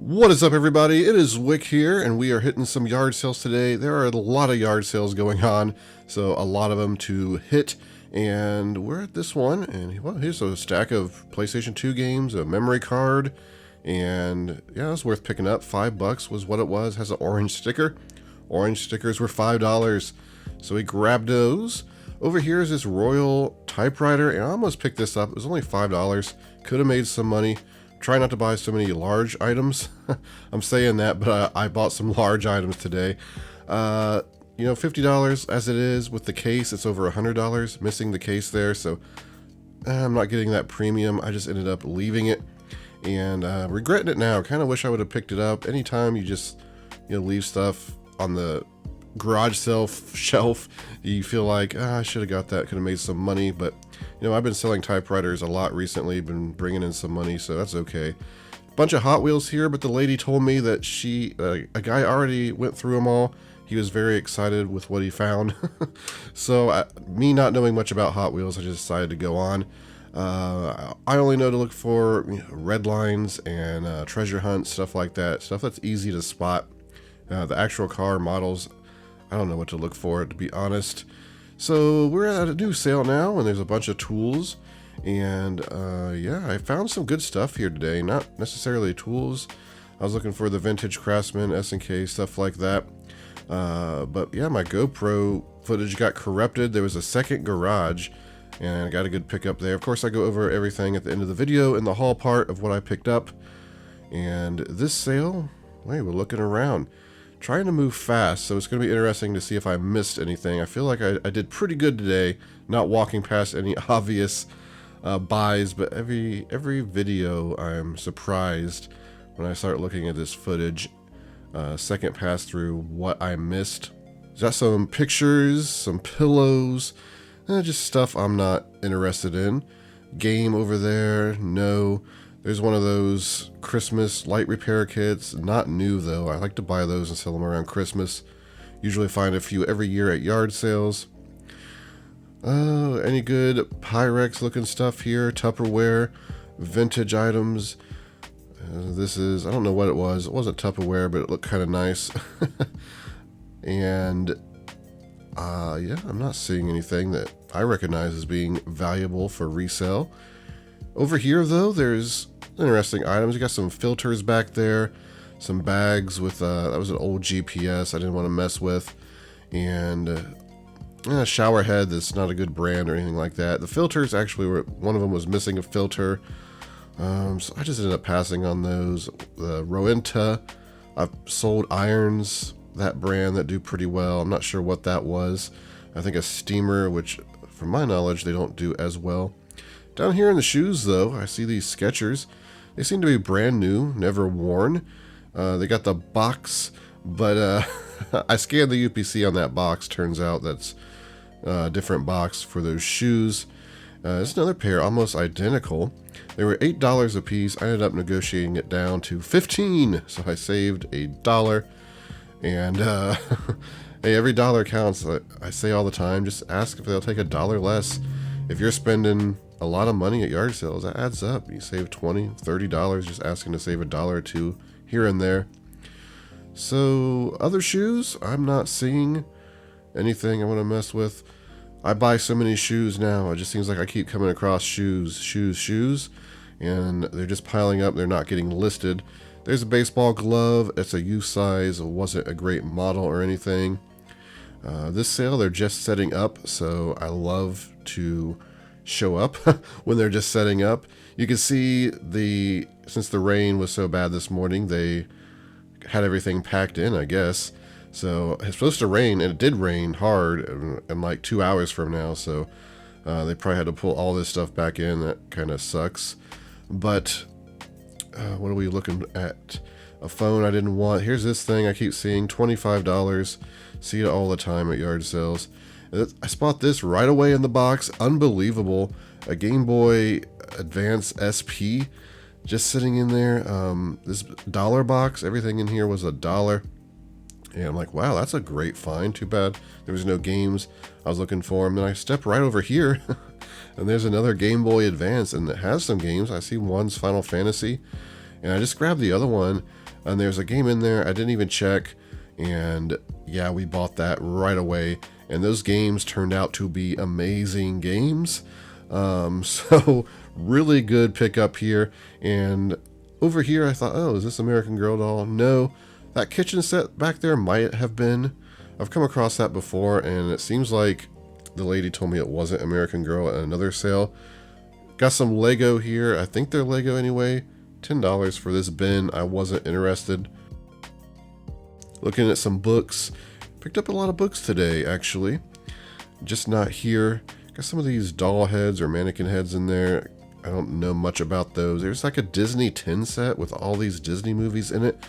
What is up, everybody? It is Wick here, and we are hitting some yard sales today. There are a lot of yard sales going on, so a lot of them to hit. And we're at this one, and well, here's a stack of PlayStation 2 games, a memory card, and yeah, it's worth picking up. $5 was what it was. Has an orange sticker. Orange stickers were $5, so we grabbed those. Over here is this Royal Typewriter, and I almost picked this up. It was only $5. Could have made some money. Try not to buy so many large items. I'm saying that, but I bought some large items today. You know, $50 as it is with the case. It's over $100 missing the case there, so I'm not getting that premium. I just ended up leaving it and regretting it now. Kind of wish I would have picked it up. Anytime you just leave stuff on the garage shelf, you feel like I should have got that, could have made some money. But I've been selling typewriters a lot recently, been bringing in some money, so that's okay. Bunch of Hot Wheels here, but the lady told me that a guy already went through them all. He was very excited with what he found. So me not knowing much about Hot Wheels, I just decided to go on. I only know to look for red lines and treasure hunts, stuff like that, stuff that's easy to spot. The actual car models, I don't know what to look for, to be honest. So we're at a new sale now, and there's a bunch of tools. And yeah, I found some good stuff here today. Not necessarily tools. I was looking for the vintage Craftsman, S&K, stuff like that. But yeah, my GoPro footage got corrupted. There was a second garage, and I got a good pickup there. Of course, I go over everything at the end of the video in the haul part of what I picked up. And this sale, hey, we're looking around. Trying to move fast, so it's going to be interesting to see if I missed anything. I feel like I did pretty good today, not walking past any obvious buys, but every video I'm surprised when I start looking at this footage. Second pass through what I missed. Got some pictures, some pillows, just stuff I'm not interested in. Game over there, no. There's one of those Christmas light repair kits, not new though. I like to buy those and sell them around Christmas. Usually find a few every year at yard sales. Any good Pyrex looking stuff here, Tupperware, vintage items. This is, I don't know what it was. It wasn't Tupperware, but it looked kind of nice. And yeah, I'm not seeing anything that I recognize as being valuable for resale. Over here, though, there's interesting items. You got some filters back there, some bags with, that was an old GPS I didn't want to mess with, and a shower head that's not a good brand or anything like that. The filters actually were, one of them was missing a filter, so I just ended up passing on those. The Roenta, I've sold irons, that brand, that do pretty well. I'm not sure what that was. I think a steamer, which, from my knowledge, they don't do as well. Down here in the shoes, though, I see these Skechers. They seem to be brand new, never worn. They got the box, but I scanned the UPC on that box. Turns out that's a different box for those shoes. It's another pair, almost identical. They were $8 a piece. I ended up negotiating it down to $15, so I saved $1. And hey, every dollar counts. I say all the time, just ask if they'll take $1 less. If you're spending a lot of money at yard sales, that adds up. You save $20, $30 just asking to save $1 or $2 here and there. So other shoes, I'm not seeing anything I want to mess with. I buy so many shoes now. It just seems like I keep coming across shoes, and they're just piling up. They're not getting listed. There's a baseball glove. It's a youth size. It wasn't a great model or anything. This sale, they're just setting up, so I love to show up when they're just setting up. You can see since the rain was so bad this morning, they had everything packed in, I guess. So it's supposed to rain, and it did rain hard in like 2 hours from now, so they probably had to pull all this stuff back in. That kind of sucks. But what are we looking at? A phone I didn't want. Here's this thing I keep seeing, $25. See it all the time at yard sales. I spot this right away in the box. Unbelievable. A Gameboy Advance SP just sitting in there. This dollar box, everything in here was $1. And I'm like, wow, that's a great find. Too bad there was no games I was looking for. And then I step right over here and there's another Game Boy Advance, and it has some games. I see one's Final Fantasy And I just grabbed the other one, and there's a game in there I didn't even check, and yeah, we bought that right away. And those games turned out to be amazing games. So really good pickup here. And over here I thought, oh, is this American Girl doll? No, that kitchen set back there might have been. I've come across that before, and it seems like the lady told me it wasn't American Girl at another sale. Got some Lego here. I think they're Lego anyway. $10 for this bin. I wasn't interested. Looking at some books. Picked up a lot of books today, actually. Just not here. Got some of these doll heads or mannequin heads in there. I don't know much about those. There's like a Disney tin set with all these Disney movies in it.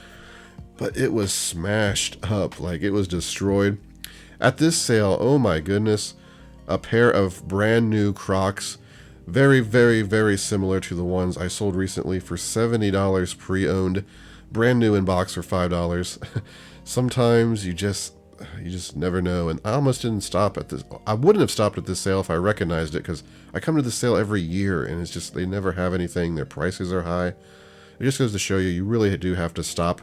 But it was smashed up. Like, it was destroyed. At this sale, oh my goodness. A pair of brand new Crocs. Very, very, very similar to the ones I sold recently for $70 pre-owned. Brand new in box for $5. Sometimes you just never know. And I almost didn't stop at this. I wouldn't have stopped at this sale if I recognized it, because I come to the sale every year, and it's just, they never have anything. Their prices are high. It just goes to show you really do have to stop.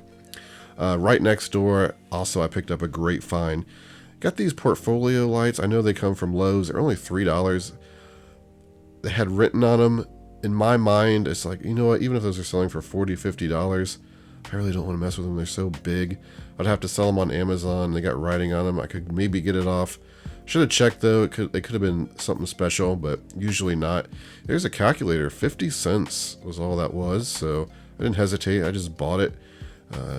Right next door, also, I picked up a great find. Got these portfolio lights. I know they come from Lowe's. They're only $3. They had written on them. In my mind, it's like, you know what, even if those are selling for $40, $50, I really don't want to mess with them. They're so big. I'd have to sell them on Amazon. They got writing on them. I could maybe get it off. Should have checked, though. They could have been something special, but usually not. There's a calculator. 50 cents was all that was, so I didn't hesitate. I just bought it.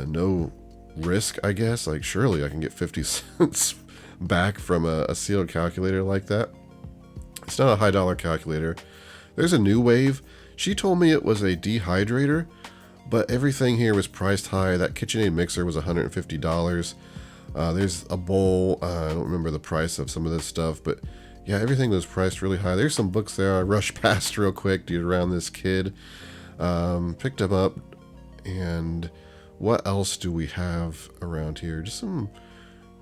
No risk, I guess. Like, surely I can get 50 cents back from a sealed calculator like that. It's not a high dollar calculator. There's a New Wave. She told me it was a dehydrator, but everything here was priced high. That KitchenAid mixer was $150. There's a bowl. I don't remember the price of some of this stuff, but yeah, everything was priced really high. There's some books there I rushed past real quick to get around this kid. Picked them up. And what else do we have around here? Just some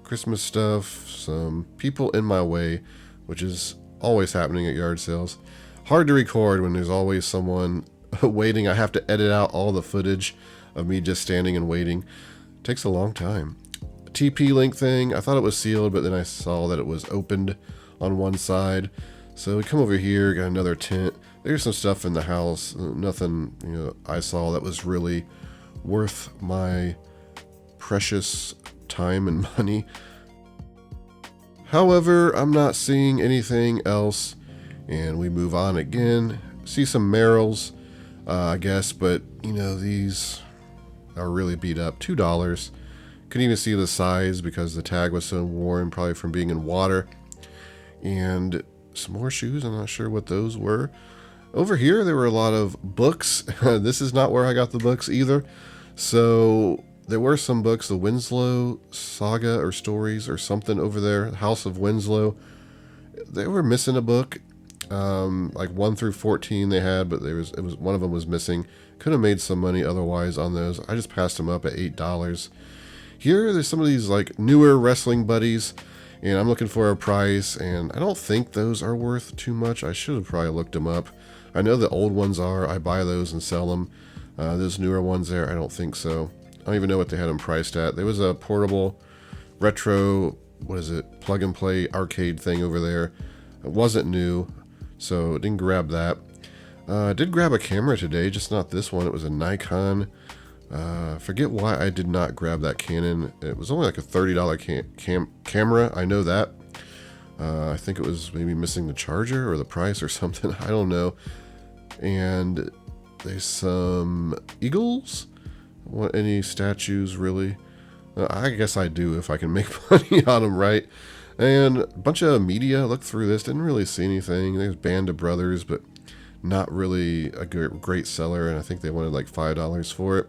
Christmas stuff, some people in my way, which is always happening at yard sales. Hard to record when there's always someone waiting. I have to edit out all the footage of me just standing and waiting. It takes a long time. TP-Link thing, I thought it was sealed, but then I saw that it was opened on one side. So we come over here, got another tent. There's some stuff in the house. Nothing, I saw that was really worth my precious time and money. However, I'm not seeing anything else, and we move on again. See some Merrills, I guess, but these are really beat up. $2. Couldn't even see the size because the tag was so worn, probably from being in water. And some more shoes. I'm not sure what those were. Over here, there were a lot of books. This is not where I got the books either. So there were some books, the Winslow Saga or Stories or something over there, House of Winslow. They were missing a book, like 1 through 14 they had, but it was one of them was missing. Could have made some money otherwise on those. I just passed them up at $8. Here, there's some of these like newer wrestling buddies, and I'm looking for a price, and I don't think those are worth too much. I should have probably looked them up. I know the old ones are. I buy those and sell them. Those newer ones there, I don't think so. I don't even know what they had them priced at. There was a portable retro, plug and play arcade thing over there. It wasn't new, so didn't grab that. I did grab a camera today, just not this one. It was a Nikon. Forget why I did not grab that Canon. It was only like a $30 camera. I know that. I think it was maybe missing the charger or the price or something. I don't know. And there's some eagles. Want any statues, really? I guess I do if I can make money on them, right? And a bunch of media. Looked through this, didn't really see anything. There's Band of Brothers, but not really a great seller, and I think they wanted like $5 for it.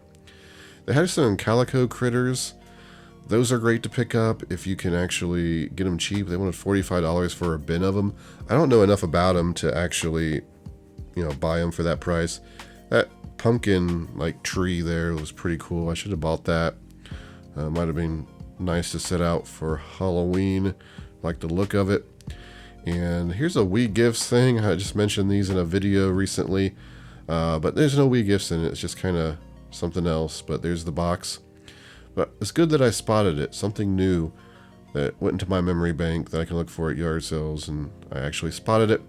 They had some calico critters. Those are great to pick up if you can actually get them cheap. They wanted $45 for a bin of them. I don't know enough about them to actually, buy them for that price. That pumpkin like tree there was pretty cool. I should have bought that. Might have been nice to set out for Halloween. Like the look of it. And here's a Wii Gifts thing. I just mentioned these in a video recently, but there's no Wii Gifts in it. It's just kind of something else, but there's the box. But it's good that I spotted it, something new that went into my memory bank that I can look for at yard sales, and I actually spotted it.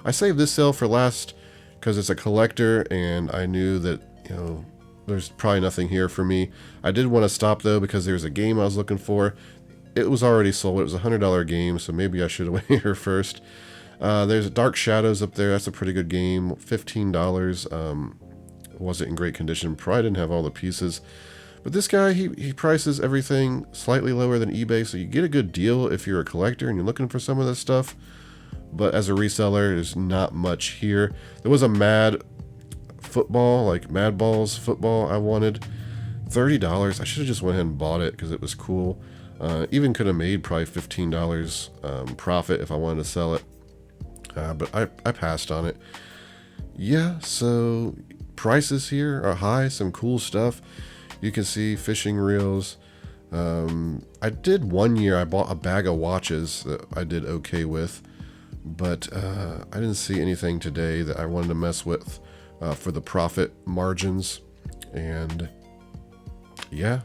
I saved this sale for last because it's a collector, and I knew that, you know, there's probably nothing here for me. I did want to stop though because there's a game I was looking for. It was already sold. It was a $100 game, so maybe I should have went here first. There's Dark Shadows up there. That's a pretty good game. $15. Wasn't in great condition. Probably didn't have all the pieces. But this guy, he prices everything slightly lower than eBay, so you get a good deal if you're a collector and you're looking for some of this stuff. But as a reseller, there's not much here. There was a Mad football, like Mad Balls football I wanted. $30. I should have just went ahead and bought it because it was cool. Even could have made probably $15 profit if I wanted to sell it. But I passed on it. Yeah, so prices here are high, some cool stuff. You can see fishing reels. I did one year, I bought a bag of watches that I did okay with, but I didn't see anything today that I wanted to mess with for the profit margins. And yeah,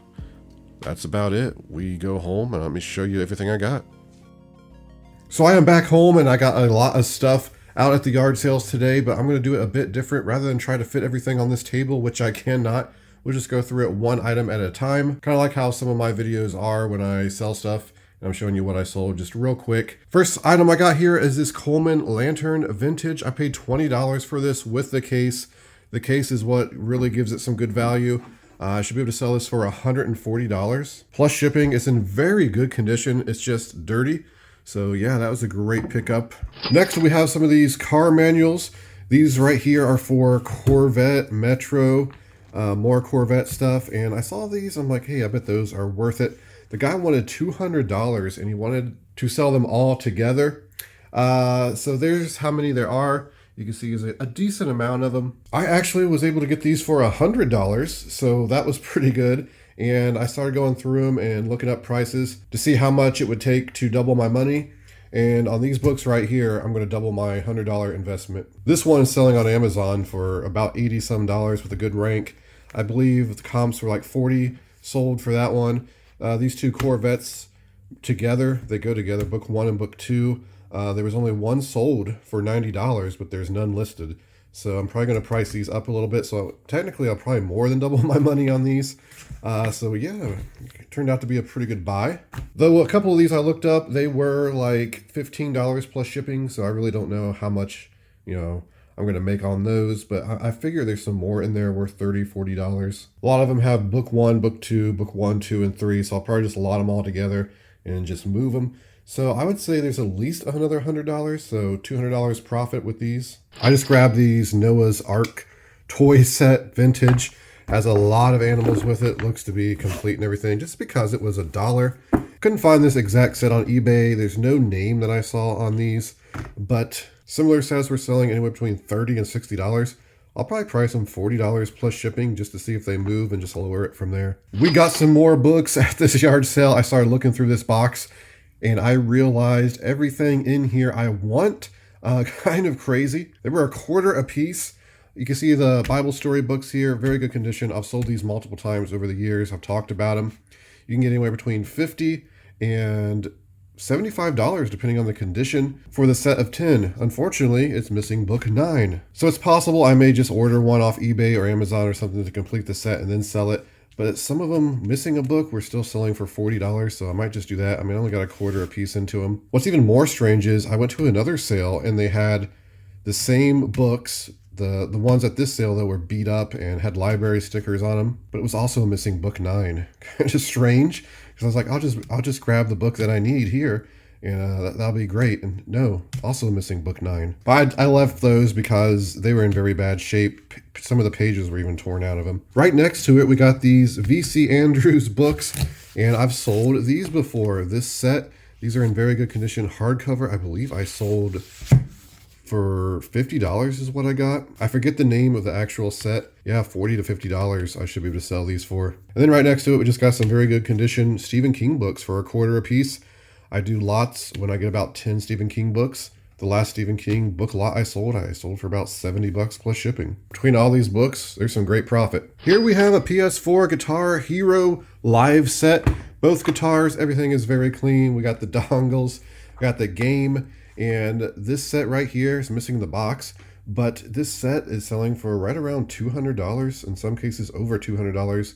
that's about it. We go home and let me show you everything I got. So I am back home and I got a lot of stuff out at the yard sales today, but I'm going to do it a bit different. Rather than try to fit everything on this table, which I cannot, we'll just go through it one item at a time. Kind of like how some of my videos are when I sell stuff. And I'm showing you what I sold just real quick. First item I got here is this Coleman Lantern Vintage. I paid $20 for this with the case. The case is what really gives it some good value. I should be able to sell this for $140. Plus shipping. It's in very good condition. It's just dirty. So yeah, that was a great pickup. Next, we have some of these car manuals. These right here are for Corvette, Metro, more Corvette stuff. And I saw these, I'm like, hey, I bet those are worth it. The guy wanted $200 and he wanted to sell them all together. So there's how many there are. You can see there's a decent amount of them. I actually was able to get these for $100, so that was pretty good. And I started going through them and looking up prices to see how much it would take to double my money. And on these books right here, I'm going to double my $100 investment. This one is selling on Amazon for about $80 some with a good rank. I believe the comps were like 40 sold for that one. These two Corvettes together, they go together, book 1 and book 2. There was only one sold for $90, but there's none listed. So I'm probably going to price these up a little bit. So technically, I'll probably more than double my money on these. So yeah, it turned out to be a pretty good buy. Though a couple of these I looked up, they were like $15 plus shipping. So I really don't know how much, you know, I'm going to make on those. But I figure there's some more in there worth $30, $40. A lot of them have book 1, book 2, book 1, 2, and 3. So I'll probably just lot them all together and just move them. So I would say there's at least another $100, so $200 profit with these. I just grabbed these Noah's Ark Toy Set Vintage. Has a lot of animals with it. Looks to be complete and everything, just because it was $1. Couldn't find this exact set on eBay. There's no name that I saw on these, but similar sets were selling anywhere between $30 and $60. I'll probably price them $40 plus shipping just to see if they move and just lower it from there. We got some more books at this yard sale. I started looking through this box and I realized everything in here I want. Kind of crazy. They were $1 a piece. You can see the Bible story books here, very good condition. I've sold these multiple times over the years. I've talked about them. You can get anywhere between $50 and $75 depending on the condition for the set of 10. Unfortunately, it's missing book 9. So it's possible I may just order one off eBay or Amazon or something to complete the set and then sell it. But some of them missing a book were still selling for $40, so I might just do that. I mean, I only got $1 a piece into them. What's even more strange is I went to another sale and they had the same books, the ones at this sale that were beat up and had library stickers on them, but it was also missing book 9. Kind of strange, because I was like, I'll just grab the book that I need here, and that'll be great. And no, also missing book 9. But I left those because they were in very bad shape. Some of the pages were even torn out of them. Right next to it, we got these V.C. Andrews books, and I've sold these before. This set, these are in very good condition. Hardcover, I believe I sold for $50 is what I got. I forget the name of the actual set. Yeah, $40 to $50 I should be able to sell these for. And then right next to it, we just got some very good condition Stephen King books for $1 a piece. I do lots when I get about 10 Stephen King books. The last Stephen King book lot I sold for about 70 bucks plus shipping. Between all these books, there's some great profit. Here we have a PS4 Guitar Hero live set. Both guitars, everything is very clean. We got the dongles, we got the game, and this set right here is missing the box. But this set is selling for right around $200, in some cases over $200.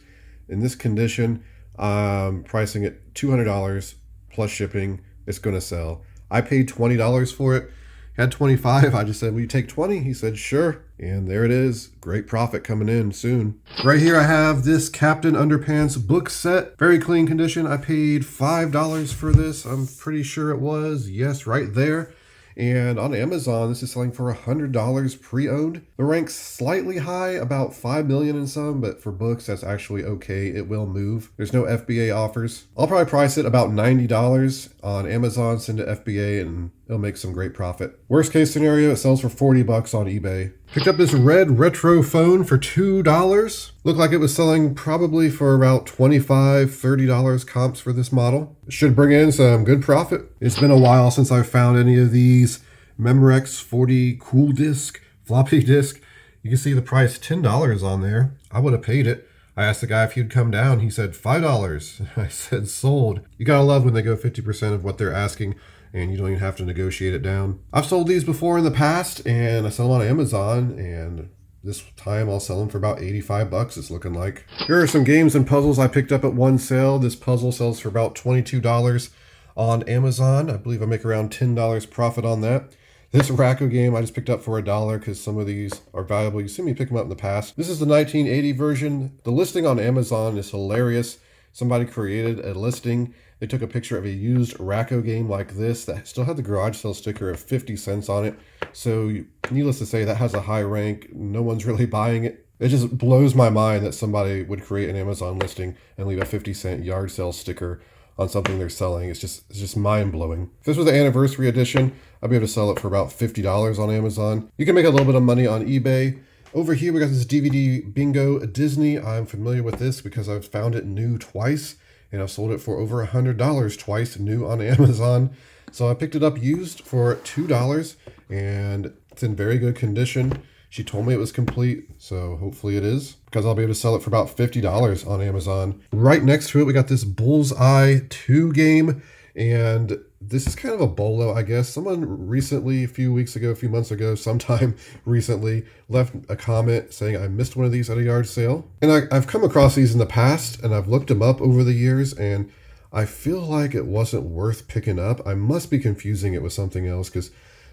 In this condition, pricing it $200 plus shipping. It's going to sell. I paid $20 for it. Had 25. I just said, will you take 20? He said, sure. And there it is. Great profit coming in soon. Right here I have this Captain Underpants book set. Very clean condition. I paid $5 for this. I'm pretty sure it was. Yes, right there. And on Amazon, this is selling for $100 pre-owned. The rank's slightly high, about 5 million in some, but for books, that's actually okay. It will move. There's no FBA offers. I'll probably price it about $90 on Amazon, send to FBA, and it'll make some great profit. Worst case scenario, it sells for 40 bucks on eBay. Picked up this red retro phone for $2. Looked like it was selling probably for about $25, $30 comps for this model. It should bring in some good profit. It's been a while since I've found any of these Memorex 40 cool disc, floppy disk. You can see the price $10 on there. I would have paid it. I asked the guy if he'd come down. He said $5. I said sold. You gotta love when they go 50% of what they're asking, and you don't even have to negotiate it down. I've sold these before in the past, and I sell them on Amazon, and this time I'll sell them for about 85 bucks, it's looking like. Here are some games and puzzles I picked up at one sale. This puzzle sells for about $22 on Amazon. I believe I make around $10 profit on that. This Racco game I just picked up for $1 because some of these are valuable. You've seen me pick them up in the past. This is the 1980 version. The listing on Amazon is hilarious. Somebody created a listing. They took a picture of a used Racco game like this that still had the garage sale sticker of 50 cents on it. So needless to say, that has a high rank. No one's really buying it. It just blows my mind that somebody would create an Amazon listing and leave a 50-cent yard sale sticker on something they're selling. It's just mind-blowing. If this was the anniversary edition, I'd be able to sell it for about $50 on Amazon. You can make a little bit of money on eBay. Over here, we got this DVD Bingo Disney. I'm familiar with this because I've found it new twice, and I've sold it for over $100 twice new on Amazon. So I picked it up used for $2, and it's in very good condition. She told me it was complete, so hopefully it is, because I'll be able to sell it for about $50 on Amazon. Right next to it, we got this Bullseye 2 game, and this is kind of a bolo, I guess. Someone recently, a few months ago, sometime recently, left a comment saying I missed one of these at a yard sale. And I've come across these in the past, and I've looked them up over the years, and I feel like it wasn't worth picking up. I must be confusing it with something else, because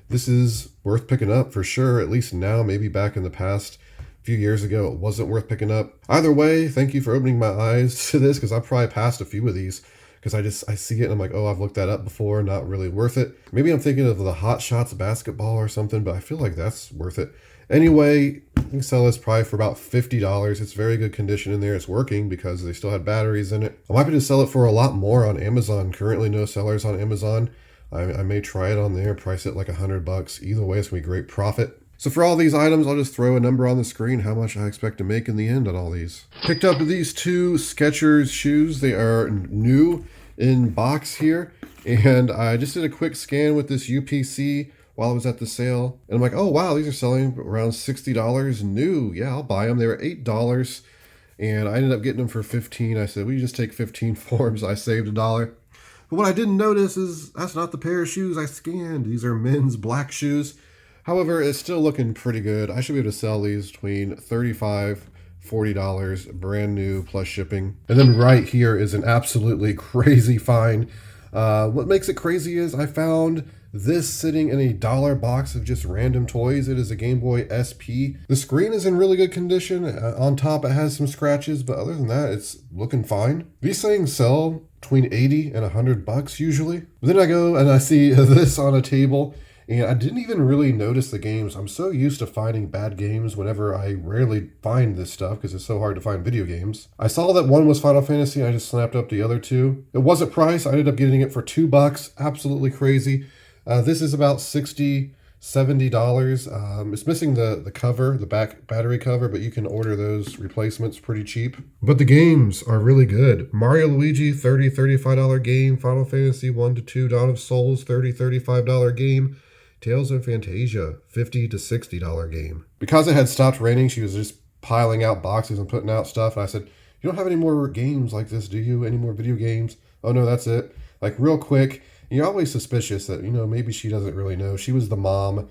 this is worth picking up for sure, at least now, maybe back in the past. A few years ago, it wasn't worth picking up. Either way, thank you for opening my eyes to this, because I probably passed a few of these. Because I see it and I'm like, oh, I've looked that up before, not really worth it. Maybe I'm thinking of the Hot Shots basketball or something, but I feel like that's worth it. Anyway, you can sell this probably for about $50. It's very good condition in there. It's working because they still had batteries in it. I'm happy to sell it for a lot more on Amazon. Currently no sellers on Amazon. I may try it on there, price it like $100. Either way, it's gonna be great profit. So for all these items, I'll just throw a number on the screen, how much I expect to make in the end on all these. Picked up these two Skechers shoes. They are new in box here. And I just did a quick scan with this UPC while I was at the sale. And I'm like, oh, wow, these are selling around $60 new. Yeah, I'll buy them. They were $8. And I ended up getting them for $15. I said, will you just take 15 forms? I saved $1. But what I didn't notice is that's not the pair of shoes I scanned. These are men's black shoes. However, it's still looking pretty good. I should be able to sell these between $35, $40, brand new plus shipping. And then right here is an absolutely crazy find. What makes it crazy is I found this sitting in a dollar box of just random toys. It is a Gameboy Sp. The screen is in really good condition. On top it has some scratches, but other than that, it's looking fine. These things sell between 80 and $100 usually. But then I go and I see this on a table, and I didn't even really notice the games. I'm so used to finding bad games whenever I rarely find this stuff because it's so hard to find video games. I saw that one was Final Fantasy, and I just snapped up the other two. It wasn't priced. I ended up getting it for $2. Absolutely crazy. This is about $60, $70. It's missing the cover, the back battery cover, but you can order those replacements pretty cheap. But the games are really good. Mario Luigi, $30, $35 game. Final Fantasy 1 to 2, Dawn of Souls, $30, $35 game. Tales of Fantasia, $50 to $60 game. Because it had stopped raining, she was just piling out boxes and putting out stuff. And I said, "You don't have any more games like this, do you? Any more video games?" "Oh, no, that's it." Like, real quick. You're always suspicious that, maybe she doesn't really know. She was the mom.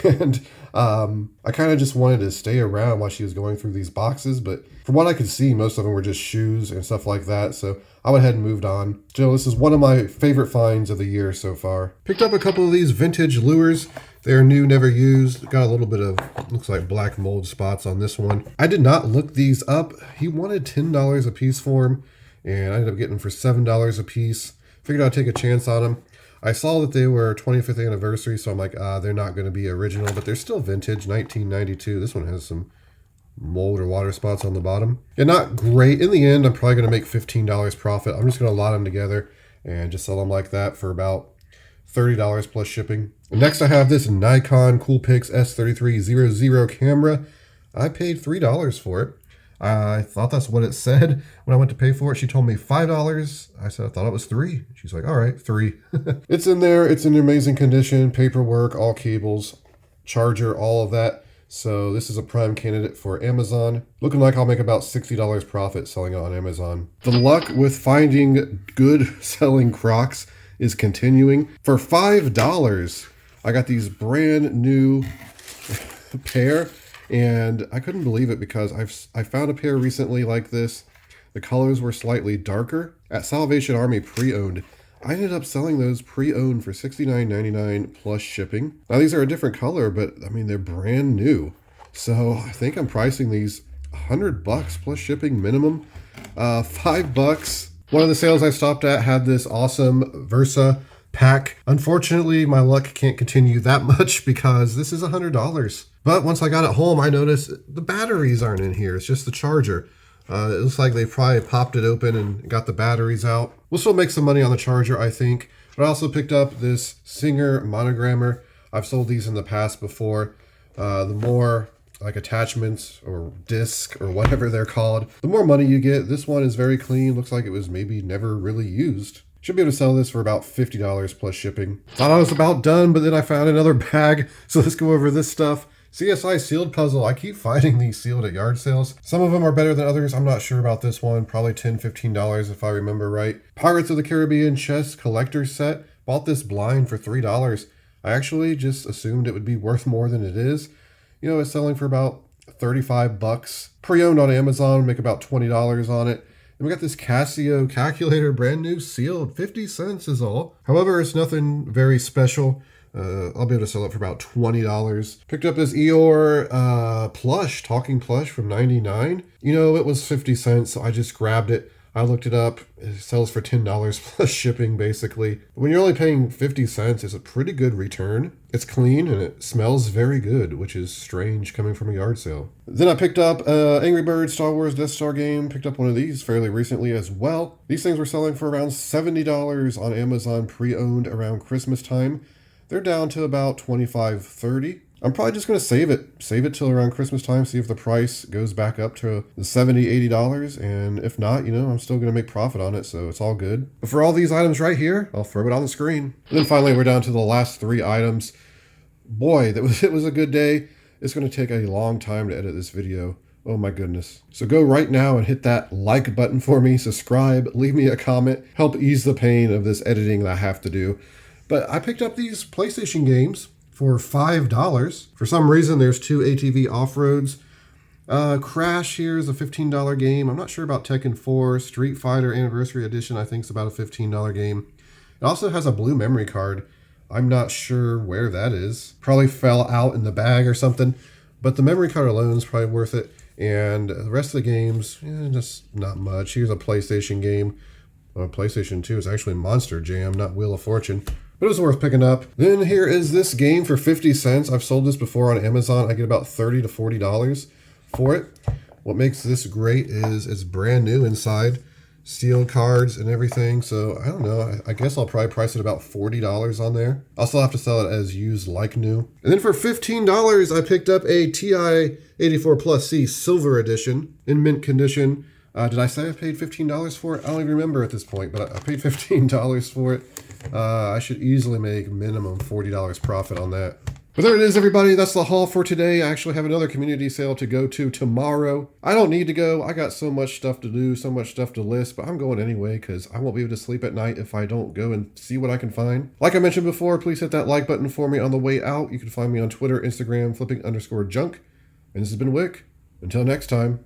And I kind of just wanted to stay around while she was going through these boxes. But from what I could see, most of them were just shoes and stuff like that. So I went ahead and moved on. Still, this is one of my favorite finds of the year so far. Picked up a couple of these vintage lures. They're new, never used. Got a little bit of, looks like black mold spots on this one. I did not look these up. He wanted $10 a piece for them, and I ended up getting them for $7 a piece. Figured I'd take a chance on them. I saw that they were 25th anniversary, so I'm like, they're not going to be original, but they're still vintage, 1992. This one has some mold or water spots on the bottom. Yeah, not great. In the end, I'm probably going to make $15 profit. I'm just going to lot them together and just sell them like that for about $30 plus shipping. Next, I have this Nikon Coolpix S3300 camera. I paid $3 for it. I thought that's what it said when I went to pay for it. She told me $5. I said I thought it was $3. She's like, "All right, $3." It's in there. It's in amazing condition. Paperwork, all cables, charger, all of that. So this is a prime candidate for Amazon. Looking like I'll make about $60 profit selling it on Amazon. The luck with finding good selling Crocs is continuing. For $5, I got these brand new pair. And I couldn't believe it because I found a pair recently like this. The colors were slightly darker. At Salvation Army pre-owned, I ended up selling those pre-owned for $69.99 plus shipping. Now these are a different color, but I mean, they're brand new. So I think I'm pricing these $100 plus shipping minimum. $5. One of the sales I stopped at had this awesome Versa pack. Unfortunately, my luck can't continue that much because this is $100. But once I got it home, I noticed the batteries aren't in here. It's just the charger. It looks like they probably popped it open and got the batteries out. We'll still make some money on the charger, I think. But I also picked up this Singer Monogrammer. I've sold these in the past before. The more like attachments or disc or whatever they're called, the more money you get. This one is very clean. Looks like it was maybe never really used. Should be able to sell this for about $50 plus shipping. Thought I was about done, but then I found another bag. So let's go over this stuff. CSI sealed puzzle. I keep finding these sealed at yard sales. Some of them are better than others. I'm not sure about this one. Probably $10, $15 if I remember right. Pirates of the Caribbean chess collector's set. Bought this blind for $3. I actually just assumed it would be worth more than it is. It's selling for about $35. Pre-owned on Amazon, make about $20 on it. And we got this Casio calculator, brand new, sealed, 50 cents is all. However, it's nothing very special. I'll be able to sell it for about $20. Picked up this Eeyore plush, talking plush from $99. It was 50 cents, so I just grabbed it. I looked it up. It sells for $10 plus shipping, basically. When you're only paying 50 cents, it's a pretty good return. It's clean and it smells very good, which is strange coming from a yard sale. Then I picked up Angry Birds Star Wars Death Star game. Picked up one of these fairly recently as well. These things were selling for around $70 on Amazon pre-owned around Christmas time. They're down to about $25, $30. I'm probably just going to save it till around Christmas time, see if the price goes back up to the $70, $80, and if not, I'm still going to make profit on it, so it's all good. But for all these items right here, I'll throw it on the screen. And then finally, we're down to the last 3 items. Boy, it was a good day. It's going to take a long time to edit this video. Oh my goodness. So go right now and hit that like button for me, subscribe, leave me a comment, help ease the pain of this editing that I have to do. But I picked up these PlayStation games for $5. For some reason, there's 2 ATV off-roads. Crash here is a $15 game. I'm not sure about Tekken 4. Street Fighter Anniversary Edition, I think, is about a $15 game. It also has a blue memory card. I'm not sure where that is. Probably fell out in the bag or something. But the memory card alone is probably worth it. And the rest of the games, just not much. Here's a PlayStation game. PlayStation 2 is actually Monster Jam, not Wheel of Fortune. But it was worth picking up. Then here is this game for 50 cents. I've sold this before on Amazon. I get about $30 to $40 for it. What makes this great is it's brand new inside. Sealed cards and everything. So I don't know. I guess I'll probably price it about $40 on there. I'll still have to sell it as used like new. And then for $15, I picked up a TI 84 Plus C Silver Edition in mint condition. Did I say I paid $15 for it? I don't even remember at this point, but I paid $15 for it. I should easily make minimum $40 profit on that. But there it is, everybody. That's the haul for today. I actually have another community sale to go to tomorrow. I don't need to go. I got so much stuff to do, so much stuff to list, but I'm going anyway because I won't be able to sleep at night if I don't go and see what I can find. Like I mentioned before, please hit that like button for me on the way out. You can find me on Twitter, Instagram, flipping_junk. And this has been Wick. Until next time.